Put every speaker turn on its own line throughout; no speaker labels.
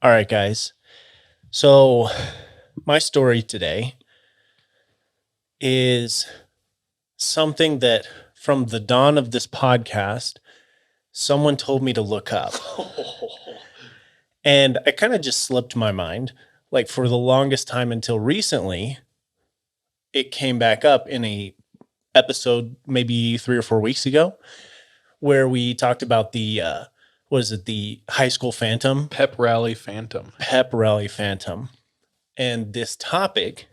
All right, guys. So, my story today is something that from the dawn of this podcast, someone told me to look up. And I kind of just slipped my mind. Like for the longest time until recently, it came back up in a episode maybe 3 or 4 weeks ago where we talked about the high school phantom?
Pep Rally Phantom.
Pep Rally Phantom. And this topic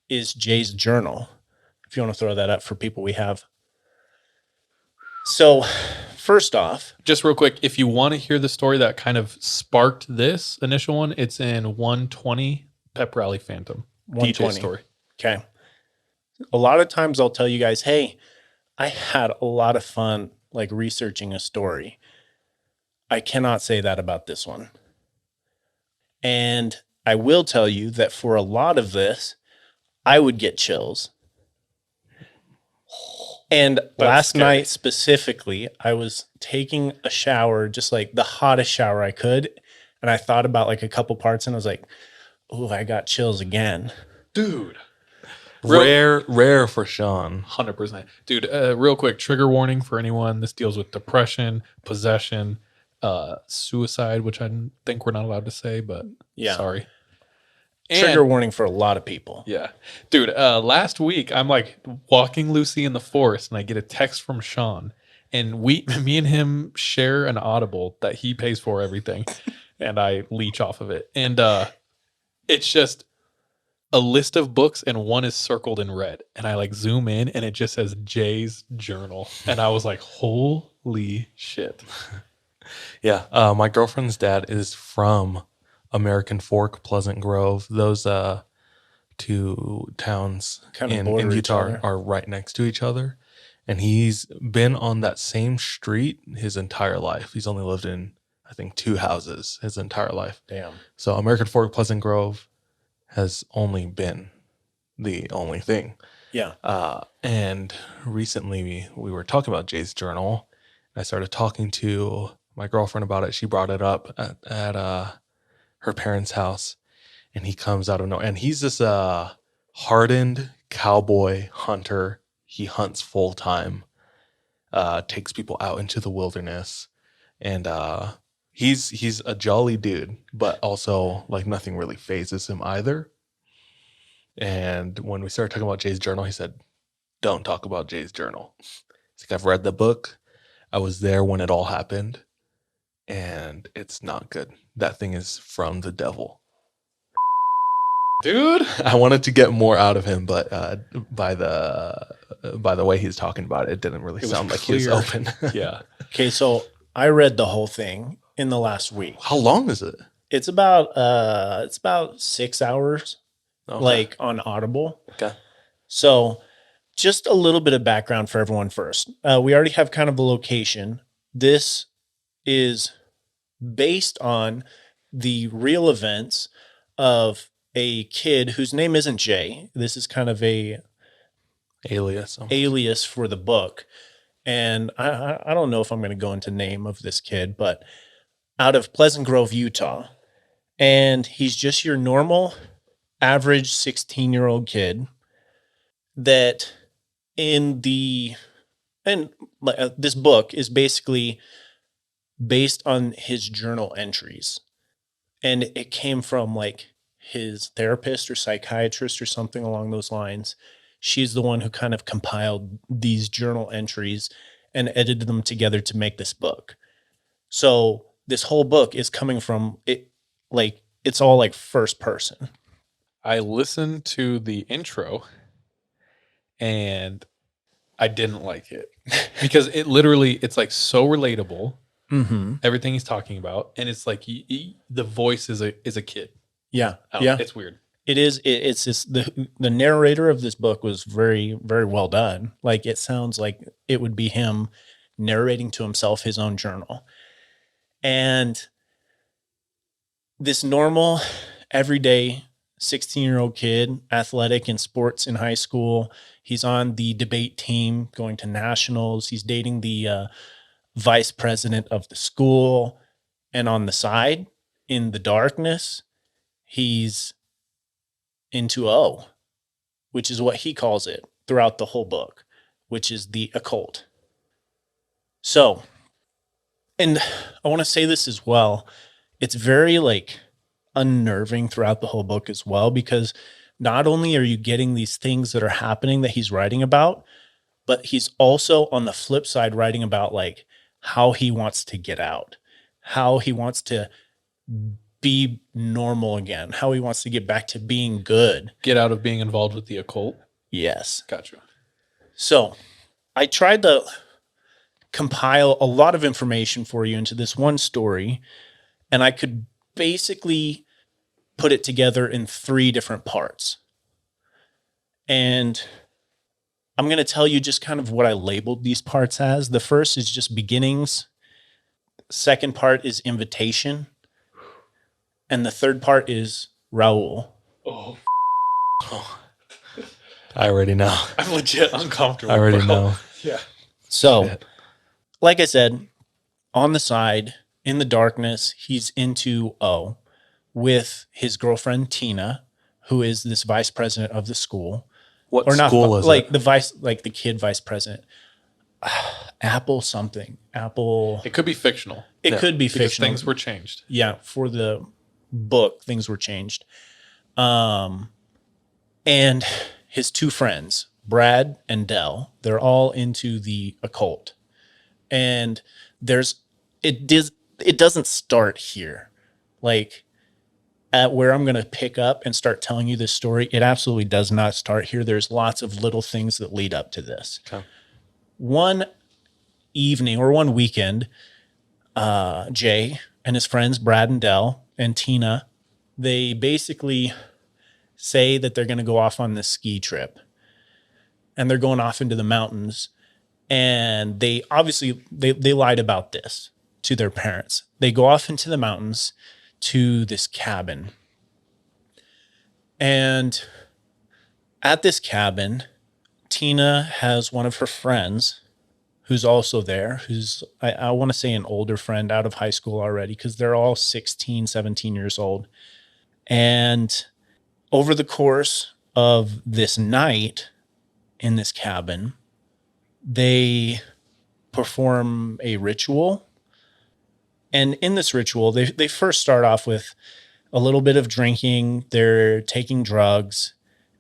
is Jay's journal. If you want to throw that up for people we have. So, first off,
just real quick, if you want to hear the story that kind of sparked this initial one, it's in 120 Pep Rally Phantom.
120.
DJ story.
Okay. A lot of times I'll tell you guys, hey, I had a lot of fun like researching a story. I cannot say that about this one. And I will tell you that for a lot of this, I would get chills. And last night specifically, I was taking a shower, just like the hottest shower I could. And I thought about like a couple parts and I was like, oh, I got chills again.
Dude.
Rare for Sean.
100%. Dude, real quick, trigger warning for anyone. This deals with depression, possession, suicide, which I think we're not allowed to say, but
yeah,
sorry.
Trigger warning for a lot of people.
Yeah. Dude, last week I'm like walking Lucy in the forest and I get a text from Sean and me and him share an Audible that he pays for everything and I leech off of it. And it's just a list of books and one is circled in red. And I like zoom in and it just says Jay's journal. And I was like, holy shit.
Yeah. My girlfriend's dad is from American Fork, Pleasant Grove. Those two towns
kind of
in Utah are right next to each other. And he's been on that same street his entire life. He's only lived in, I think, 2 houses his entire life.
Damn.
So American Fork, Pleasant Grove has only been the only thing.
Yeah.
And recently we were talking about Jay's journal. I started talking to my girlfriend about it. She brought it up at her parents' house, and he comes out of nowhere. And he's this hardened cowboy hunter. He hunts full time, takes people out into the wilderness, and he's a jolly dude, but also like nothing really phases him either. And when we started talking about Jay's journal, he said, "Don't talk about Jay's journal." He's like, "I've read the book. I was there when it all happened, and it's not good. That thing is from the devil."
Dude,
I wanted to get more out of him, but by the way he's talking about it, it didn't really sound like he was open.
Yeah.
Okay, so I read the whole thing in the last week.
How long is it?
It's about 6 hours,
Okay.
like on Audible.
Okay.
So just a little bit of background for everyone first. We already have kind of a location. This is based on the real events of a kid whose name isn't Jay. This is kind of a alias for the book. And I don't know if I'm going to go into name of this kid, but out of Pleasant Grove, Utah. And he's just your normal, average 16-year-old kid that this book is basically based on his journal entries. And it came from like his therapist or psychiatrist or something along those lines. She's the one who kind of compiled these journal entries and edited them together to make this book. So this whole book is coming from it, like it's all like first person.
I listened to the intro and I didn't like it because it's like so relatable.
Mm-hmm.
Everything he's talking about. And it's like the voice is a kid.
Yeah.
It's weird.
It is. It's just the narrator of this book was very, very well done. Like it sounds like it would be him narrating to himself his own journal. And this normal, everyday 16-year-old kid, athletic in sports in high school. He's on the debate team going to nationals. He's dating the vice president of the school. And on the side, in the darkness, he's into O, which is what he calls it throughout the whole book, which is the occult. So, and I want to say this as well. It's very like unnerving throughout the whole book as well, because not only are you getting these things that are happening that he's writing about, but he's also on the flip side writing about like how he wants to get out, how he wants to be normal again, how he wants to get back to being good.
Get out of being involved with the occult.
Yes.
Gotcha.
So I tried to compile a lot of information for you into this one story, and I could basically put it together in 3 different parts. And I'm going to tell you just kind of what I labeled these parts as. The first is just beginnings. Second part is invitation. And the third part is Raul.
Oh,
I already know.
I'm legit uncomfortable.
I already
bro.
know.
Yeah.
So,
Shit.
like I said, on the side, in the darkness, he's into O with his girlfriend, Tina, who is this vice president of the school.
What
Or not,
school is
like
it?
the kid vice president. Apple something. Apple.
It could be fictional.
It
Yeah,
could be
Because
fictional.
things were changed.
Yeah, for the book, things were changed. And his 2 friends, Brad and Dell, they're all into the occult. And it doesn't start here. Like at where I'm going to pick up and start telling you this story, it absolutely does not start here. There's lots of little things that lead up to this.
Okay.
One evening or one weekend, Jay and his friends, Brad and Dell and Tina, they basically say that they're going to go off on this ski trip. And they're going off into the mountains. And they obviously, they lied about this to their parents. They go off into the mountains to this cabin. And at this cabin, Tina has one of her friends who's also there, who's, I want to say an older friend out of high school already, because they're all 16, 17 years old. And over the course of this night in this cabin, they perform a ritual. And in this ritual, they first start off with a little bit of drinking. They're taking drugs.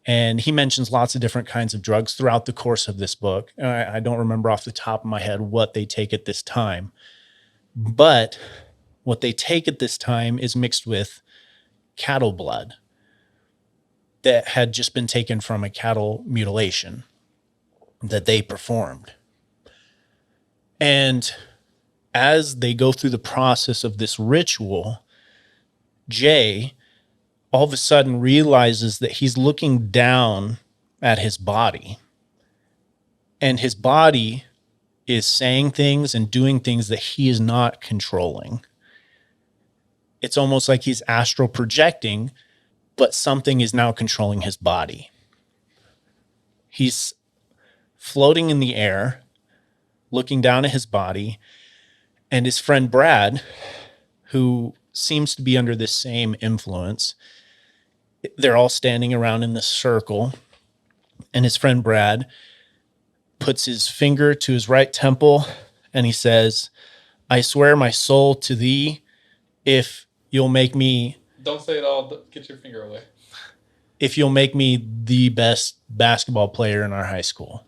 And he mentions lots of different kinds of drugs throughout the course of this book. And I don't remember off the top of my head what they take at this time. But what they take at this time is mixed with cattle blood that had just been taken from a cattle mutilation that they performed. And as they go through the process of this ritual, Jay all of a sudden realizes that he's looking down at his body. And his body is saying things and doing things that he is not controlling. It's almost like he's astral projecting, but something is now controlling his body. He's floating in the air, looking down at his body, and his friend Brad, who seems to be under this same influence, they're all standing around in this circle, and his friend Brad puts his finger to his right temple, and he says, "I swear my soul to thee, if you'll make me
Don't say it all. Get your finger away.
if you'll make me the best basketball player in our high school."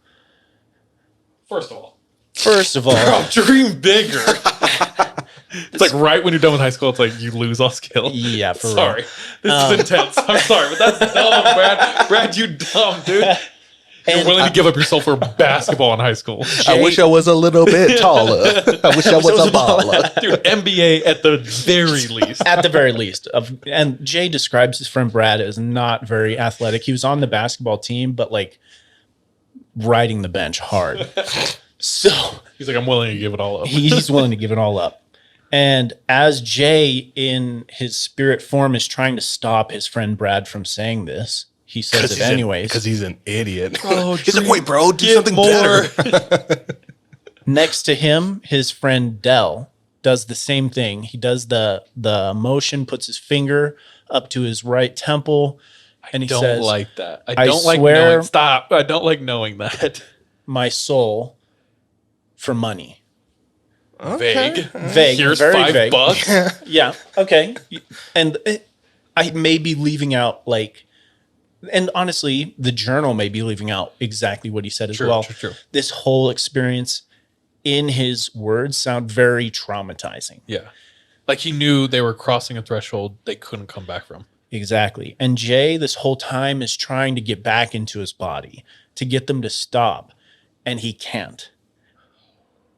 First of all,
Bro,
dream bigger. It's like right when you're done with high school, it's like you lose all skills.
Yeah, for
Sorry.
real.
This is intense. I'm sorry, but that's dumb, Brad. Brad, you dumb, dude. You're willing to give up yourself for basketball in high school.
I wish I was a little bit taller. I wish I was a baller.
Dude, NBA at the very least.
At the very least. And Jay describes his friend Brad as not very athletic. He was on the basketball team, but like riding the bench hard. So
He's like, I'm willing to give it all up.
he's willing to give it all up. And as Jay, in his spirit form, is trying to stop his friend Brad from saying this, he says it anyways.
Because he's an idiot.
Bro,
He's like,
dream-
wait, bro, do
get
something
more.
better.
Next to him, his friend Dell does the same thing. He does the motion, puts his finger up to his right temple, and he
Don't
says,
like that. I
I
don't like
swear-
knowing. Stop. I don't like knowing that.
my soul for money.
Vague.
Vague.
Here's
very vague.
$5.
Yeah. Okay. And I may be leaving out like, and honestly, the journal may be leaving out exactly what he said as well.
True.
This whole experience in his words sound very traumatizing.
Yeah. Like he knew they were crossing a threshold they couldn't come back from.
Exactly. And Jay, this whole time, is trying to get back into his body to get them to stop, and he can't.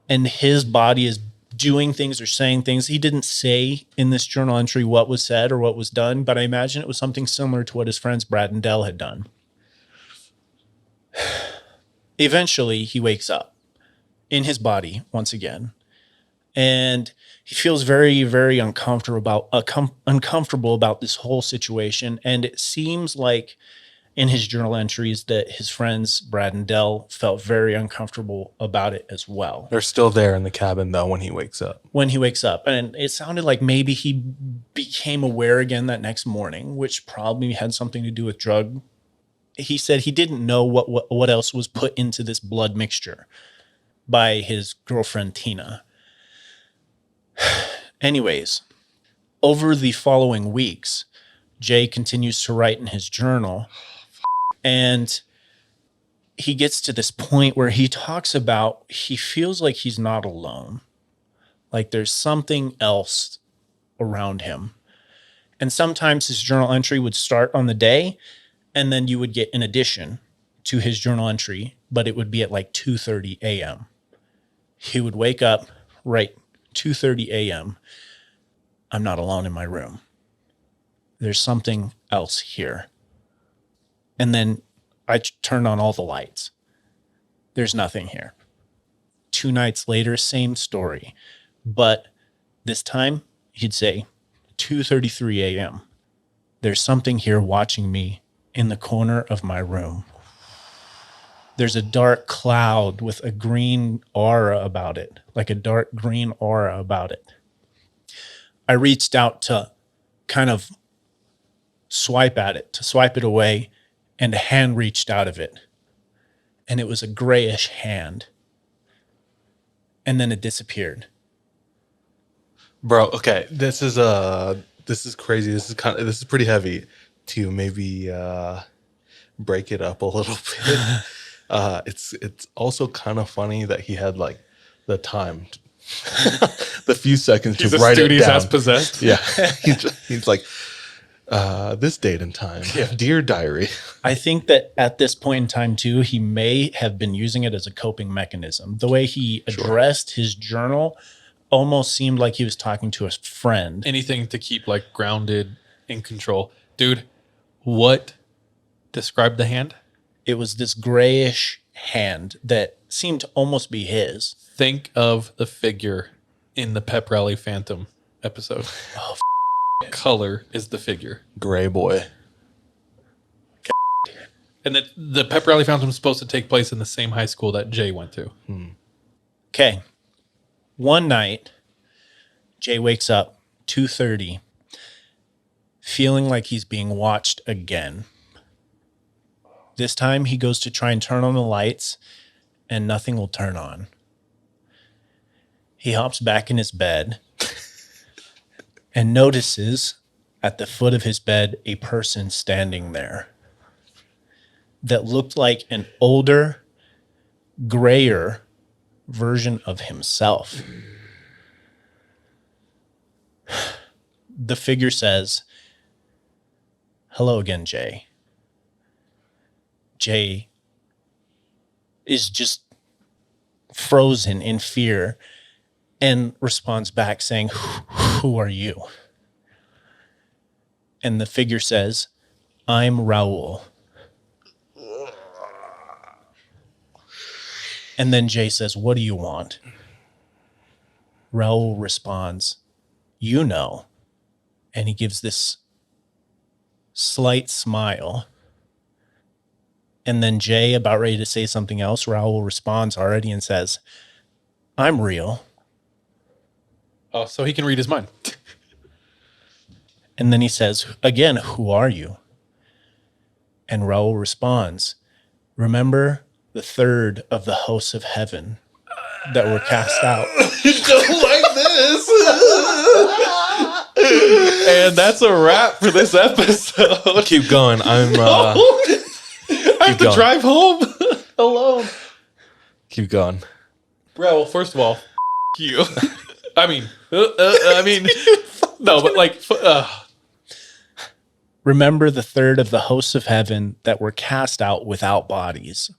And his body is doing things or saying things. He didn't say in this journal entry what was said or what was done, but I imagine it was something similar to what his friends Brad and Dell had done. Eventually, he wakes up in his body once again, and he feels very, very uncomfortable about this whole situation. And it seems like in his journal entries that his friends Brad and Dell felt very uncomfortable about it as well.
They're still there in the cabin though when he wakes up.
And it sounded like maybe he became aware again that next morning, which probably had something to do with drug. He said he didn't know what else was put into this blood mixture by his girlfriend Tina. Anyways, over the following weeks, Jay continues to write in his journal, and he gets to this point where he talks about he feels like he's not alone, like there's something else around him. And sometimes his journal entry would start on the day, and then you would get an addition to his journal entry, but it would be at like 2:30 a.m. He would wake up, write 2:30 a.m. I'm not alone in my room. There's something else here. And then I turned on all the lights. There's nothing here. 2 nights later, same story. But this time, he'd say 2:33 a.m. There's something here watching me in the corner of my room. There's a dark cloud with a green aura about it, like a dark green aura about it. I reached out to kind of swipe at it, to swipe it away, and a hand reached out of it. And it was a grayish hand. And then it disappeared.
Bro, okay. This is crazy. This is pretty heavy to maybe break it up a little bit. It's also kind of funny that he had like the time, the few seconds to write it down.
As possessed.
Yeah, he's like, this date and time, dear diary.
I think that at this point in time too, he may have been using it as a coping mechanism. The way he addressed his journal almost seemed like he was talking to a friend.
Anything to keep like grounded, in control. Dude, what described the hand?
It was this grayish hand that seemed to almost be his.
Think of the figure in the Pep Rally Phantom episode.
Oh,
color is the figure.
Gray boy.
And the Pep Rally Phantom is supposed to take place in the same high school that Jay went to.
Okay. One night, Jay wakes up 2:30, feeling like he's being watched again. This time he goes to try and turn on the lights, and nothing will turn on. He hops back in his bed and notices at the foot of his bed a person standing there that looked like an older, grayer version of himself. The figure says, "Hello again, Jay." Jay is just frozen in fear and responds back saying, "Who are you?" And the figure says, "I'm Raul." And then Jay says, "What do you want?" Raul responds, "You know." And he gives this slight smile. And then Jay, about ready to say something else, Raul responds already and says, "I'm real."
Oh, so he can read his mind.
And then he says, again, who are you? And Raul responds, remember the third of the hosts of heaven that were cast out.
Don't like this. And that's a wrap for this episode.
Keep going. I'm
I have to
going.
drive home alone.
Keep going.
Bro, well, first of all, you. I mean, no, but like,
Remember the third of the hosts of heaven that were cast out without bodies.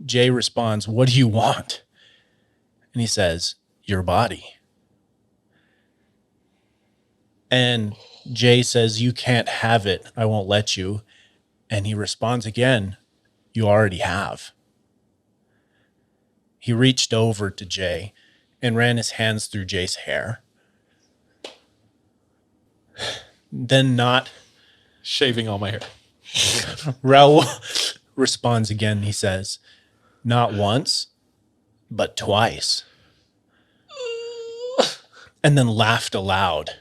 Jay responds, what do you want? And he says, your body. And Jay says, you can't have it. I won't let you. And he responds again, you already have. He reached over to Jay and ran his hands through Jay's hair. Then not
shaving all my hair.
Raul responds again. He says, not once, but twice. And then laughed aloud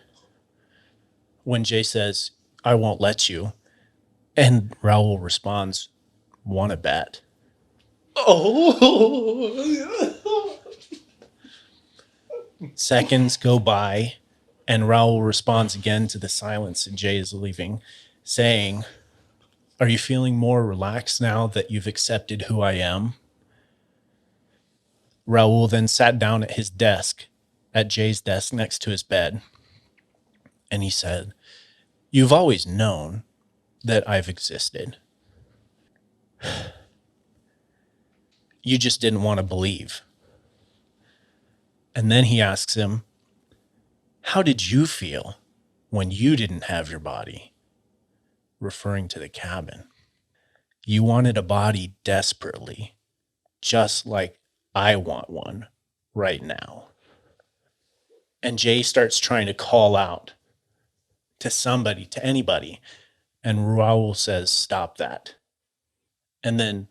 when Jay says, I won't let you. And Raul responds, want to bet?
Oh.
Seconds go by, and Raul responds again to the silence, and Jay is leaving, saying, are you feeling more relaxed now that you've accepted who I am? Raul then sat down at his desk, at Jay's desk next to his bed, and he said, you've always known that I've existed. You just didn't want to believe. And then he asks him, how did you feel when you didn't have your body? Referring to the cabin. You wanted a body desperately, just like I want one right now. And Jay starts trying to call out to somebody, to anybody. And Raul says, stop that. And then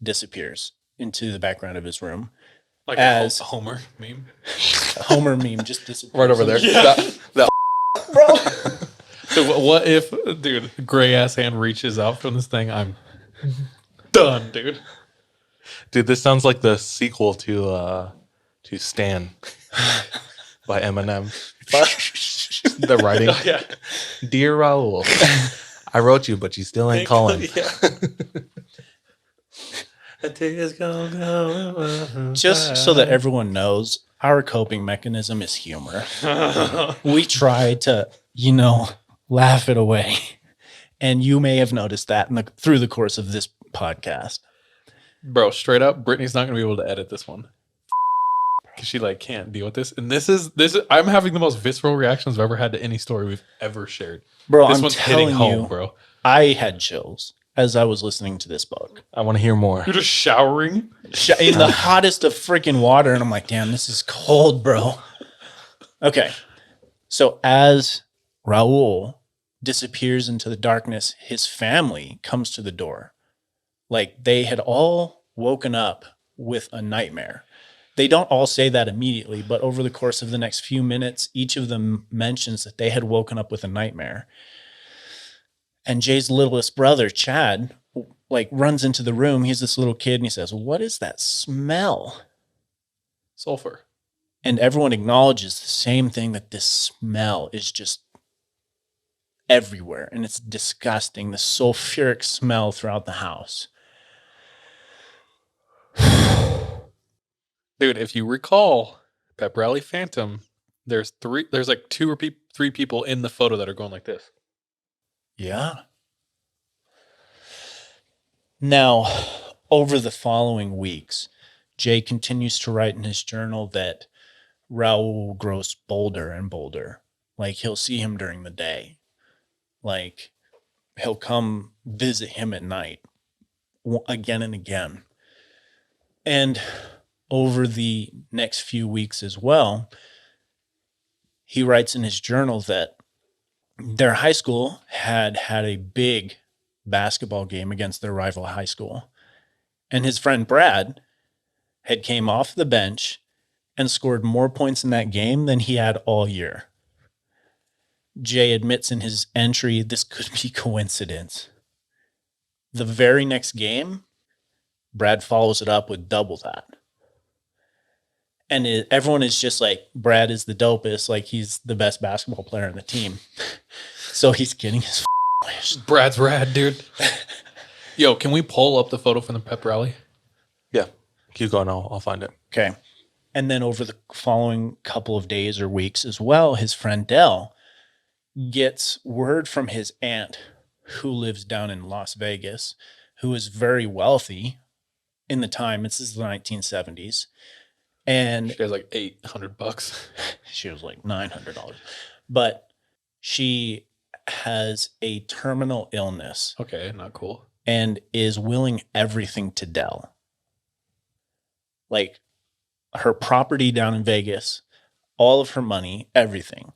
disappears into the background of his room.
Like
as
a Homer meme.
Homer meme just disappears.
Right over there.
Yeah.
That
Bro.
So what if, dude, gray ass hand reaches out from this thing? I'm done, dude.
dude, this sounds like the sequel to Stan by Eminem. The writing.
Oh, yeah.
Dear Raul, I wrote you, but you still ain't calling.
Yeah.
Just so that everyone knows, our coping mechanism is humor. We try to, laugh it away. And you may have noticed that through the course of this podcast.
Bro, straight up, Brittany's not going to be able to edit this one. Because she can't deal with this. And this is I'm having the most visceral reactions I've ever had to any story we've ever shared.
Bro,
This
I'm
one's
telling
hitting home,
you,
bro.
I had chills as I was listening to this book.
I want to hear more.
You're just showering.
In the hottest of freaking water. And I'm like, damn, this is cold, bro. Okay. So as Raul disappears into the darkness, his family comes to the door. They had all woken up with a nightmare. They don't all say that immediately, but over the course of the next few minutes, each of them mentions that they had woken up with a nightmare. And Jay's littlest brother, Chad, runs into the room. He's this little kid, and he says, what is that smell?
Sulfur.
And everyone acknowledges the same thing, that this smell is just everywhere. And it's disgusting, the sulfuric smell throughout the house.
Dude, if you recall Pep Rally Phantom, there's two or three people in the photo that are going like this.
Yeah. Now, over the following weeks, Jay continues to write in his journal that Raul grows bolder and bolder. He'll see him during the day. He'll come visit him at night again and again. And over the next few weeks as well, he writes in his journal that their high school had a big basketball game against their rival high school. And his friend Brad had came off the bench and scored more points in that game than he had all year. Jay admits in his entry this could be coincidence. The very next game, Brad follows it up with double that. And everyone is just like, Brad is the dopest. Like, he's the best basketball player on the team. So he's getting his wish.
Brad's rad, dude. Yo, can we pull up the photo from the pep rally?
Yeah. Keep going. I'll find it.
Okay. And then over the following couple of days or weeks as well, his friend Dell gets word from his aunt, who lives down in Las Vegas, who is very wealthy in the time. This is the 1970s. And
She has like $800.
she was like $900. But she has a terminal illness
Okay, not cool.
and is willing everything to Dell. Like her property down in Vegas, all of her money, everything.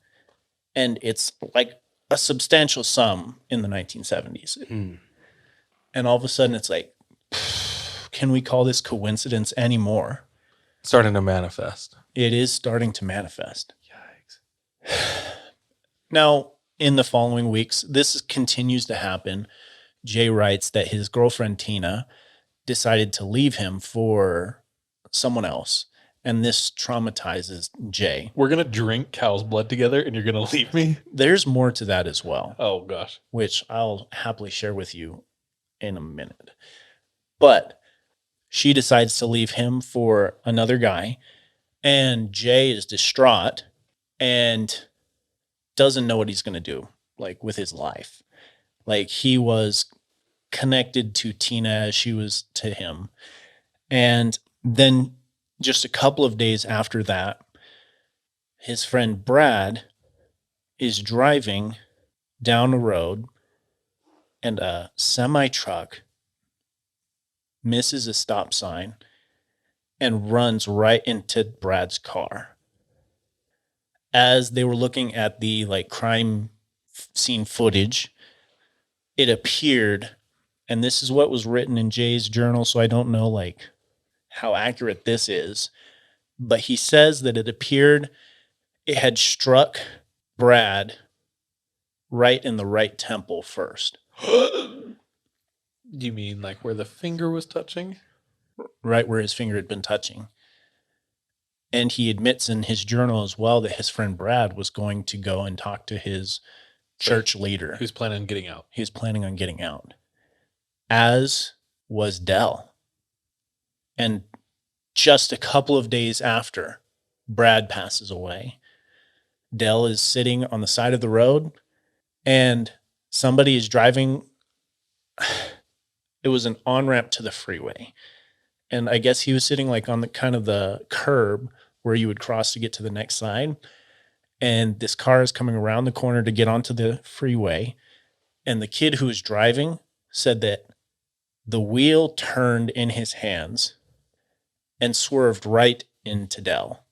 And it's like a substantial sum in the 1970s. And all of a sudden it's like, can we call this coincidence anymore?
Starting to manifest.
It is starting to manifest.
Yikes.
Now, in the following weeks, this continues to happen. Jay writes that his girlfriend, Tina, decided to leave him for someone else. And this traumatizes Jay.
We're going to drink cow's blood together and you're going to leave me?
There's more to that as well,
Oh, gosh.
which I'll happily share with you in a minute. But she decides to leave him for another guy. And Jay is distraught and doesn't know what he's going to do, like with his life. Like he was connected to Tina as she was to him. And then just a couple of days after that, his friend Brad is driving down the road and a semi truck misses a stop sign and runs right into Brad's car. As they were looking at the like crime scene footage, it appeared, and this is what was written in Jay's journal, so I don't know like how accurate this is, but he says that it appeared it had struck Brad right in the right temple first.
Do you mean like where the finger was touching?
Right where his finger had been touching. And he admits in his journal as well that his friend Brad was going to go and talk to his church leader.
Who's planning on getting out?
He was planning on getting out, as was Dell. And just a couple of days after, Brad passes away. Dell is sitting on the side of the road and somebody is driving. It was an on-ramp to the freeway. And I guess he was sitting like on the kind of the curb where you would cross to get to the next side. And this car is coming around the corner to get onto the freeway. And the kid who was driving said that the wheel turned in his hands and swerved right into Dell.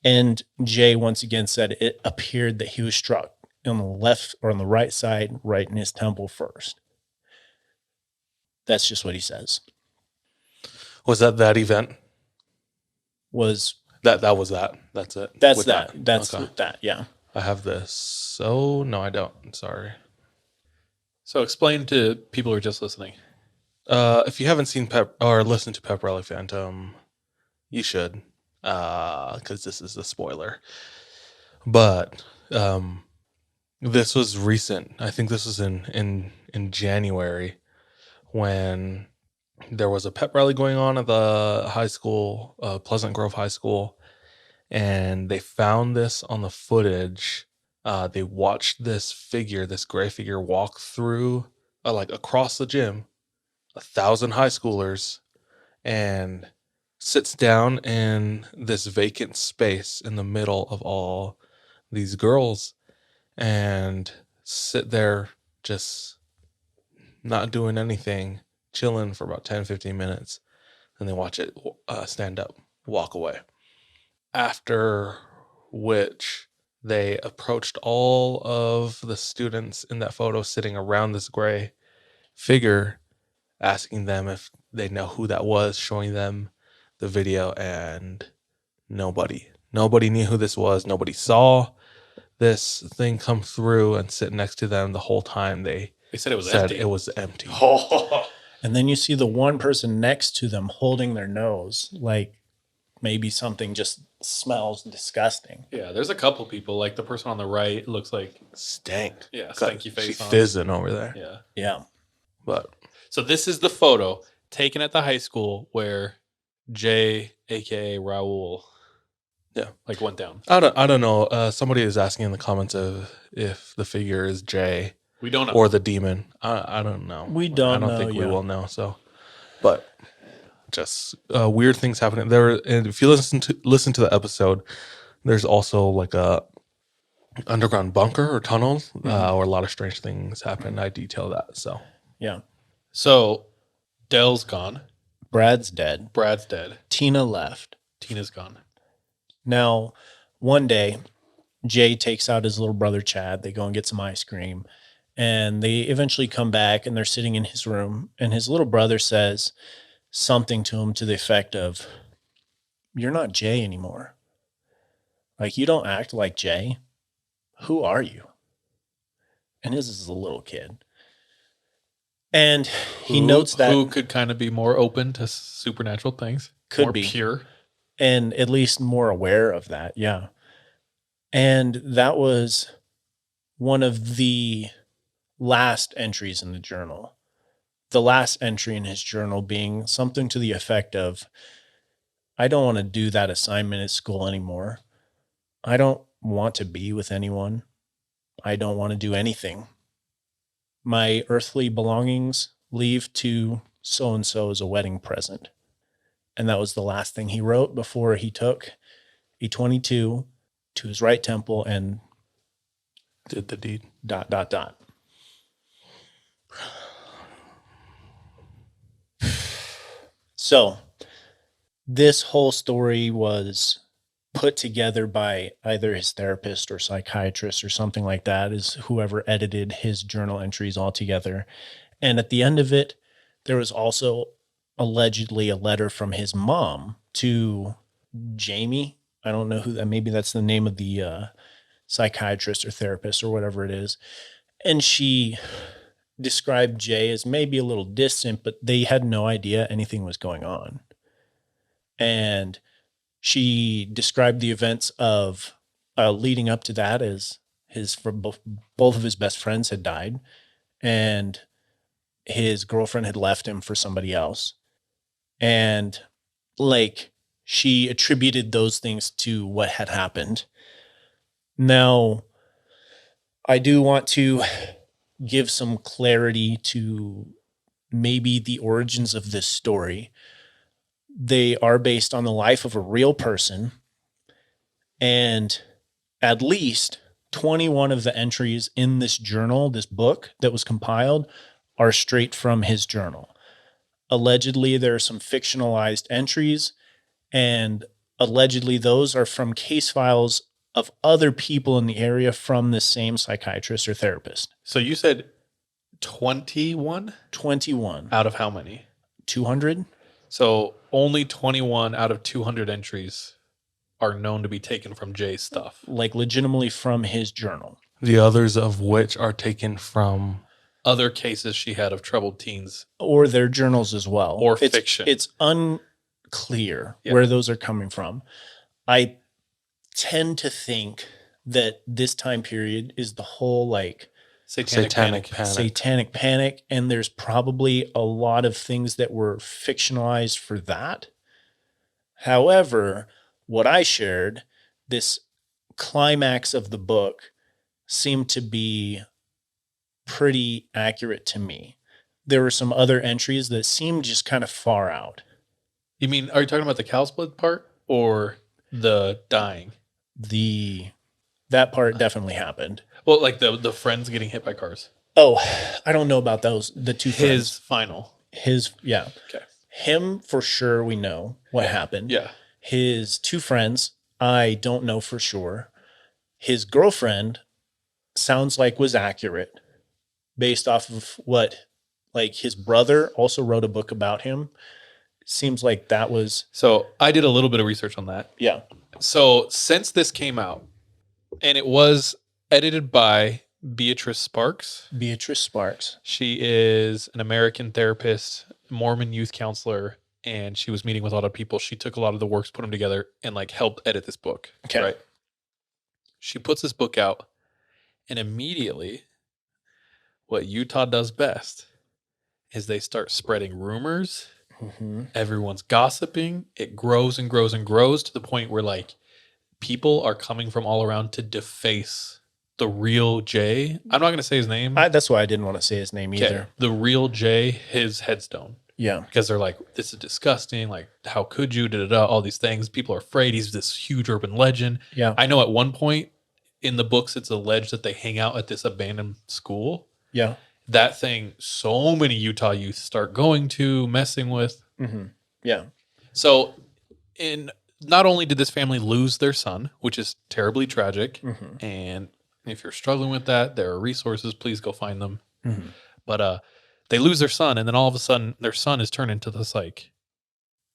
And Jay once again said it appeared that he was struck on the left or on the right side, right in his temple first. That's just what he says.
Was that event?
Was
That was that. That's it.
that's
With
that. That's
Okay.
that. Yeah.
I have this. So no, I don't. Sorry.
So explain to people who are just listening.
If you haven't seen Pep or listened to Pep Rally Phantom, you should, because this is a spoiler. But this was recent. I think this was in January when there was a pep rally going on at the high school, Pleasant Grove High School, and they found this on the footage. They watched this figure, this gray figure, walk through, like across the gym, 1,000 high schoolers, and sits down in this vacant space in the middle of all these girls and sit there just not doing anything, chilling for about 10-15 minutes. And they watch it stand up, walk away. After which they approached all of the students in that photo sitting around this gray figure, asking them if they know who that was, showing them the video, and nobody knew who this was. Nobody saw this thing come through and sit next to them the whole time. They
said it was
said
empty.
it was empty.
And then you see the one person next to them holding their nose, like maybe something just smells disgusting.
Yeah, there's a couple people. Like the person on the right looks like
Stank.
Yeah,
Got-
stanky face
She's
on.
fizzing over there.
Yeah.
Yeah.
But
So this is the photo taken at the high school where Jay, aka Raul, like went down.
I don't know. Somebody is asking in the comments of if the figure is Jay
We don't know.
or the demon. I don't know.
We don't
I don't
know,
think we
yeah.
will know. So, but just weird things happening there. And if you listen to the episode, there's also like a underground bunker or tunnels where a lot of strange things happen. I detail that. So
Yeah.
So Dell's gone.
Brad's dead.
Brad's dead.
Tina left.
Tina's gone.
Now, one day, Jay takes out his little brother Chad. They go and get some ice cream. And they eventually come back and they're sitting in his room. And his little brother says something to him to the effect of, "You're not Jay anymore. Like, you don't act like Jay. Who are you?" And his is a little kid. And he notes that.
Who could kind of be more open to supernatural things?
Could
more
be.
pure.
And at least more aware of that. Yeah. And that was one of the last entries in the journal. The last entry in his journal being something to the effect of, "I don't want to do that assignment at school anymore. I don't want to be with anyone. I don't want to do anything. My earthly belongings leave to so-and-so as a wedding present." And that was the last thing he wrote before he took a 22 to his right temple and ...
did the deed. ...
So this whole story was put together by either his therapist or psychiatrist or something like that, is whoever edited his journal entries all together. And at the end of it, there was also allegedly a letter from his mom to Jamie. I don't know who that, maybe that's the name of the psychiatrist or therapist or whatever it is. And she described Jay as maybe a little distant, but they had no idea anything was going on. And she described the events of leading up to that as both of his best friends had died, and his girlfriend had left him for somebody else. And like, she attributed those things to what had happened. Now, I do want to give some clarity to maybe the origins of this story. They are based on the life of a real person, and at least 21 of the entries in this journal, this book that was compiled, are straight from his journal. Allegedly, there are some fictionalized entries, and allegedly those are from case files of other people in the area from the same psychiatrist or therapist.
So you said 21?
21.
Out of how many?
200?
So only 21 out of 200 entries are known to be taken from Jay's stuff.
Like legitimately from his journal.
The others of which are taken from
other cases she had of troubled teens.
Or their journals as well.
Or fiction.
It's unclear where those are coming from. I tend to think that this time period is the whole like
satanic
panic, and there's probably a lot of things that were fictionalized for that. However, what I shared, this climax of the book, seemed to be pretty accurate to me. There were some other entries that seemed just kind of far out.
You mean, are you talking about the cow split part or the dying?
That part definitely happened.
Well, like the friends getting hit by cars.
Oh, I don't know about those. The two friends.
His final.
Yeah.
Okay.
Him for sure. We know what happened.
Yeah.
His two friends, I don't know for sure. His girlfriend sounds like was accurate based off of what, like, his brother also wrote a book about him. seems like that was,
So I did a little bit of research on that.
yeah.
So since this came out, and it was edited by Beatrice Sparks.
Beatrice Sparks.
She is an American therapist, Mormon youth counselor, and she was meeting with a lot of people. She took a lot of the works, put them together, and like helped edit this book.
Okay.
Right. She puts this book out, and immediately, what Utah does best is they start spreading rumors.
Mm-hmm.
Everyone's gossiping. It grows and grows and grows to the point where like people are coming from all around to deface the real Jay. I'm not going to say his name.
That's why I didn't want to say his name
Okay.
either.
The real Jay, his headstone.
Yeah.
Because they're like, this is disgusting. Like, how could you? Da-da-da, all these things. People are afraid. He's this huge urban legend.
Yeah.
I know at one point in the books, it's alleged that they hang out at this abandoned school.
Yeah.
That thing, so many Utah youth start going to, messing with.
Mm-hmm. Yeah.
So, not only did this family lose their son, which is terribly tragic,
Mm-hmm.
and if you're struggling with that, there are resources. Please go find them.
Mm-hmm.
But they lose their son, and then all of a sudden, their son is turned into this like,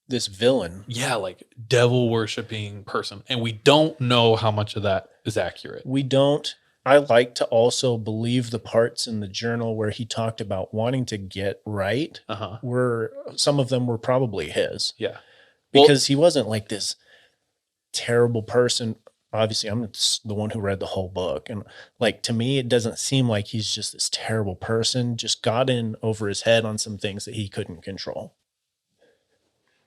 This villain.
yeah, like devil worshiping person, and we don't know how much of that is accurate.
We don't. I like to also believe the parts in the journal where he talked about wanting to get right. Were some of them were probably his.
Yeah,
because he wasn't like this terrible person. Obviously, I'm the one who read the whole book. And like, to me, it doesn't seem like he's just this terrible person, just got in over his head on some things that he couldn't control.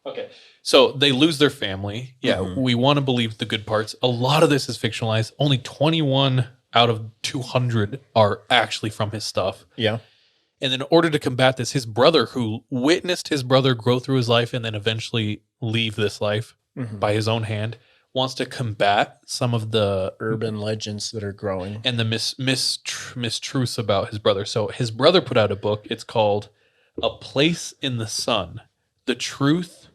Okay. So they lose their family. Yeah.
Mhm.
We want to believe the good parts. A lot of this is fictionalized. Only 21 out of 200 are actually from his stuff.
Yeah.
And in order to combat this, his brother, who witnessed his brother grow through his life and then eventually leave this life
Mhm.
by his own hand, wants to combat some of the
Urban legends that are growing.
and the mistruths about his brother. So his brother put out a book. It's called A Place in the Sun, The Truth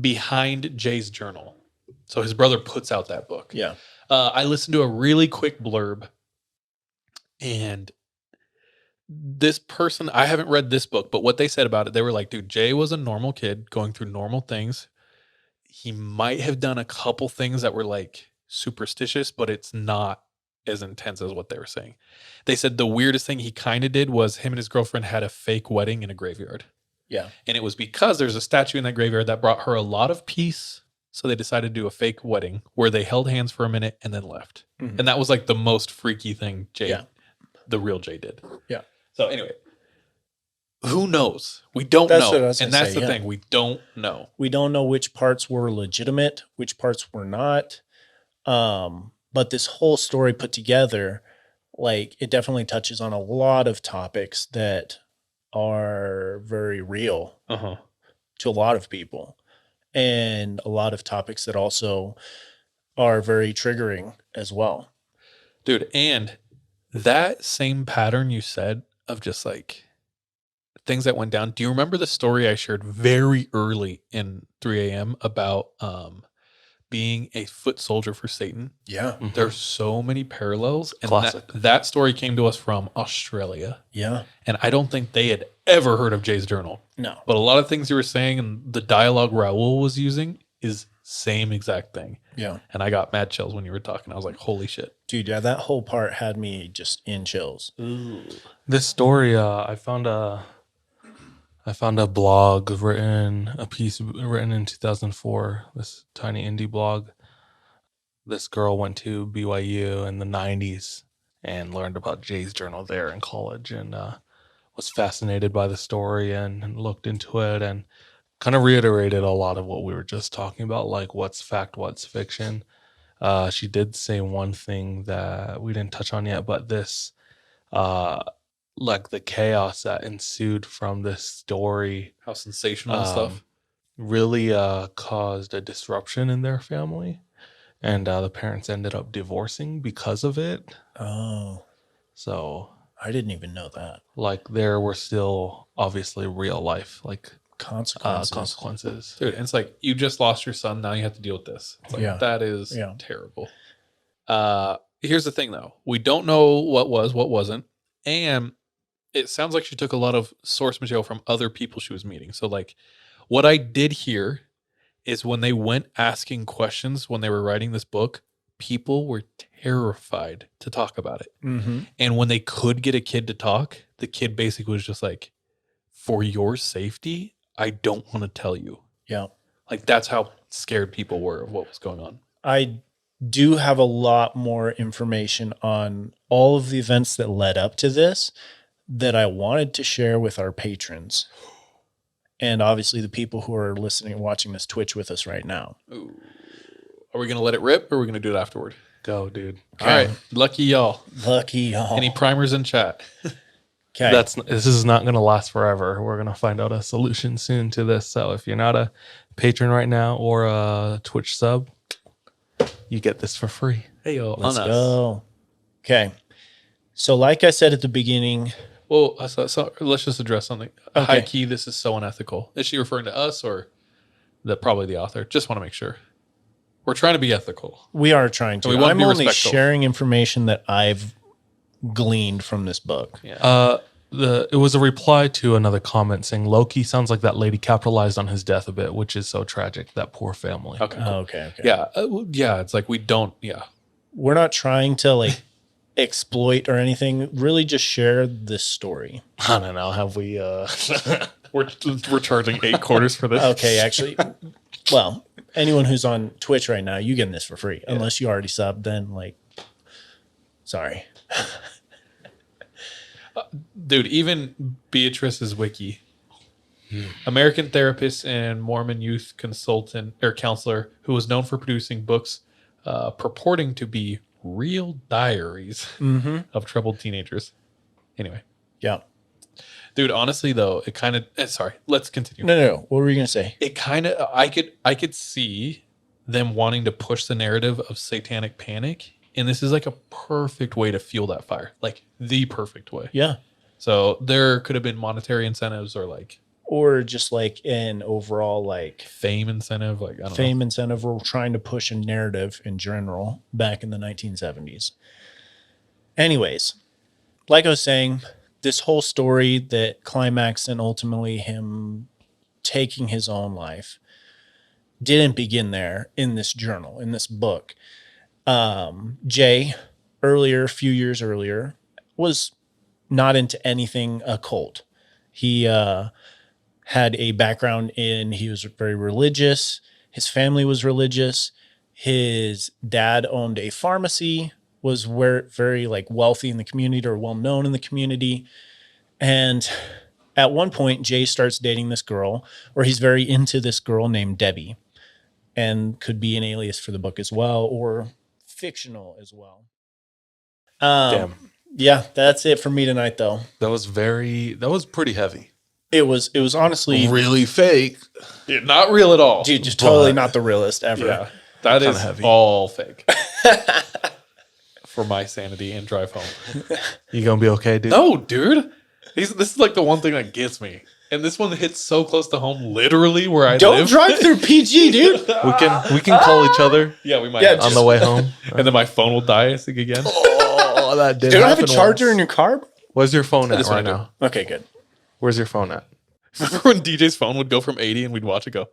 Behind Jay's Journal. So his brother puts out that book.
Yeah.
I listened to a really quick blurb, and this person, I haven't read this book, but what they said about it, they were like, dude, Jay was a normal kid going through normal things. He might have done a couple things that were like superstitious, but it's not as intense as what they were saying. They said the weirdest thing he kind of did was him and his girlfriend had a fake wedding in a graveyard.
Yeah.
And it was because there's a statue in that graveyard that brought her a lot of peace. So they decided to do a fake wedding where they held hands for a minute and then left.
Mhm.
And that was like the most freaky thing Jay,
Yeah.
the real Jay, did.
Yeah.
So anyway, who knows? We don't
That's
know.
what I was
And
gonna
that's
say,
the
yeah.
thing. We don't know.
We don't know which parts were legitimate, which parts were not. But this whole story put together, like, it definitely touches on a lot of topics that are very real to a lot of people, and a lot of topics that also are very triggering as well.
Dude, and that same pattern you said of just like things that went down. Do you remember the story I shared very early in 3 a.m. about being a foot soldier for Satan?
Yeah.
There's so many parallels. And
Classic.
that story came to us from Australia.
Yeah.
And I don't think they had ever heard of Jay's Journal.
No.
But a lot of things you were saying and the dialogue Raul was using is same exact thing.
Yeah.
And I got mad chills when you were talking. I was like, holy shit.
Dude, yeah, that whole part had me just in chills.
This story, I found a blog a piece written in 2004. This tiny indie blog. This girl went to BYU in the 90s and learned about Jay's Journal there in college, and was fascinated by the story and looked into it and kind of reiterated a lot of what we were just talking about, like what's fact, what's fiction. She did say one thing that we didn't touch on yet, but this, like the chaos that ensued from this story,
How sensational and stuff.
really caused a disruption in their family. And the parents ended up divorcing because of it.
Oh,
So,
I didn't even know that.
like, there were still obviously real life, like,
Consequences.
consequences.
Dude, and it's like you just lost your son. Now you have to deal with this. It's like,
Yeah.
that is
Yeah.
terrible. Here's the thing, though. We don't know what was, what wasn't. And it sounds like she took a lot of source material from other people she was meeting. So, like, What I did hear is when they went asking questions when they were writing this book, people were terrified to talk about it.
Mm-hmm.
And when they could get a kid to talk, the kid basically was just like, for your safety, I don't want to tell you.
Yeah.
Like, that's how scared people were of what was going on.
I do have a lot more information on all of the events that led up to this that I wanted to share with our patrons. And obviously the people who are listening and watching this Twitch with us right now.
Ooh. Are we going to let it rip or are we going to do it afterward?
Go, dude.
All right. Lucky y'all.
Lucky y'all.
Any primers in chat?
Okay.
This is not going to last forever. We're going to find out a solution soon to this. So if you're not a patron right now or a Twitch sub, you get this for free.
Hey, yo,
Let's
on us.
go. Okay. So like I said at the beginning,
Well, so let's just address something.
Okay.
High key, this is so unethical. Is she referring to us or probably the author? Just want to make sure. We're trying to be ethical.
we are trying to.
We want to
I'm
be
only
respectful.
sharing information that I've gleaned from this book.
Yeah.
It was a reply to another comment saying Loki sounds like that lady capitalized on his death a bit, which is so tragic. That poor family.
Okay. Cool.
Okay.
Yeah. Yeah. It's like we don't. Yeah.
We're not trying to like exploit or anything. Really just share this story.
I don't know. Have we?
We're charging 8 quarters for this.
Okay, actually, well, anyone who's on Twitch right now, you getting this for free. Unless you already subbed, then like, sorry.
Dude, even Beatrice's wiki. American therapist and Mormon youth consultant or counselor who was known for producing books purporting to be real diaries of troubled teenagers. Anyway.
Yeah.
Dude, honestly though, it kind of sorry, let's continue.
No. What were you gonna say?
It kind of I could see them wanting to push the narrative of satanic panic, and this is like a perfect way to fuel that fire. Like the perfect way.
Yeah.
So there could have been monetary incentives or like
Or just like an overall like
fame incentive, like I don't know.
fame incentive. We're trying to push a narrative in general back in the 1970s. Anyways, like I was saying, this whole story that climaxed and ultimately him taking his own life didn't begin there in this journal, in this book. Jay, a few years earlier, was not into anything occult. He had a background he was very religious. His family was religious. His dad owned a pharmacy, was very like wealthy in the community or well known in the community. And at one point, Jay starts dating this girl, or he's very into this girl named Debbie, and could be an alias for the book as well, or fictional as well.
Damn.
Yeah, that's it for me tonight, though.
That was pretty heavy.
It was honestly,
Really fake.
Yeah, not real at all.
dude, just totally not the realest ever.
Yeah. That
Kinda
is
heavy.
all fake. For my sanity and drive home.
You gonna be okay, dude?
No, dude. This is like the one thing that gets me. And this one hits so close to home, literally where I
Don't
live.
drive through PG, dude.
We can call each other
Yeah, we might.
Yeah,
have
on
to.
the way home.
And then my phone will die again.
Oh, that did.
Do you have a
happen
charger
once.
in your car?
Where's your phone at
This one
right
I do.
now?
Okay, good.
Where's your phone at?
Remember when DJ's phone would go from 80 and we'd watch it go?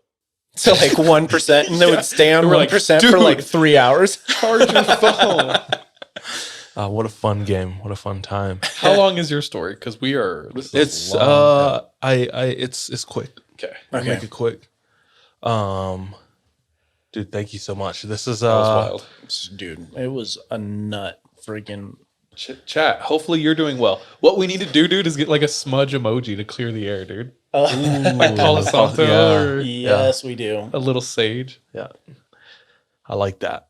So like 1%, and they would stay on
We're like,
1% for
dude.
like 3 hours.
Charge your phone.
What a fun game! What a fun time!
How long is your story? Because this is
It's
long.
it's quick.
Okay.
I'll
Okay.
make it quick. Dude, thank you so much. This is
That was wild.
Dude, it was a nut freaking.
Chat. Hopefully you're doing well. What we need to do, dude, is get like a smudge emoji to clear the air, dude. Like Palo Santo
yeah.
or
Yes, we do.
a little sage.
Yeah, I like that.